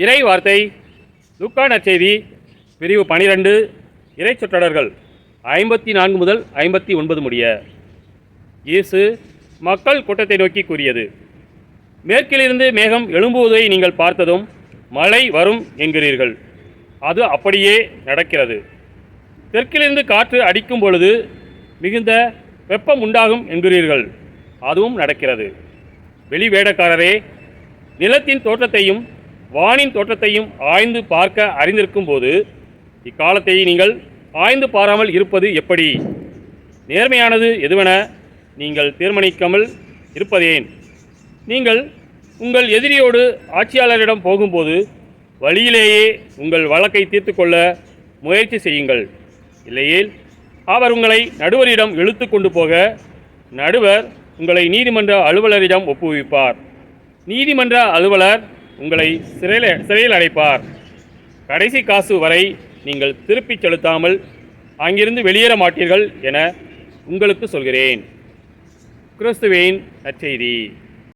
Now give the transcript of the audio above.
இறை வார்த்தை லூக்கா நற்செய்தி பிரிவு 12 இறை சொற்றொடர்கள் 54 முதல் 59 முடிய. இயேசு மக்கள் கூட்டத்தை நோக்கி கூறியது: மேற்கிலிருந்து மேகம் எழும்புவதை நீங்கள் பார்த்ததும் மழை வரும் என்கிறீர்கள். அது அப்படியே நடக்கிறது. தெற்கிலிருந்து காற்று அடிக்கும் பொழுது மிகுந்த வெப்பம் உண்டாகும் என்கிறீர்கள். அதுவும் நடக்கிறது. வெளிவேடக்காரரே, நிலத்தின் தோற்றத்தையும் வானின் தோற்றத்தையும் ஆய்ந்து பார்க்க அறிந்திருக்கும் போது இக்காலத்தை நீங்கள் ஆய்ந்து பாராமல் இருப்பது எப்படி? நேர்மையானது எதுவென நீங்கள் தீர்மானிக்காமல் இருப்பதேன்? நீங்கள் உங்கள் எதிரியோடு ஆட்சியாளரிடம் போகும்போது வழியிலேயே உங்கள் வழக்கை தீர்த்து கொள்ள முயற்சி செய்யுங்கள். இல்லையேல் அவர் உங்களை நடுவரிடம் இழுத்து கொண்டு போக நடுவர் உங்களை நீதிமன்ற அலுவலரிடம் ஒப்புவிப்பார். நீதிமன்ற அலுவலர் உங்களை சிறையில் அடைப்பார். கடைசி காசு வரை நீங்கள் திருப்பிச் செலுத்தாமல் அங்கிருந்து வெளியேற மாட்டீர்கள் என உங்களுக்கு சொல்கிறேன். கிறிஸ்துவின் நற்செய்தி.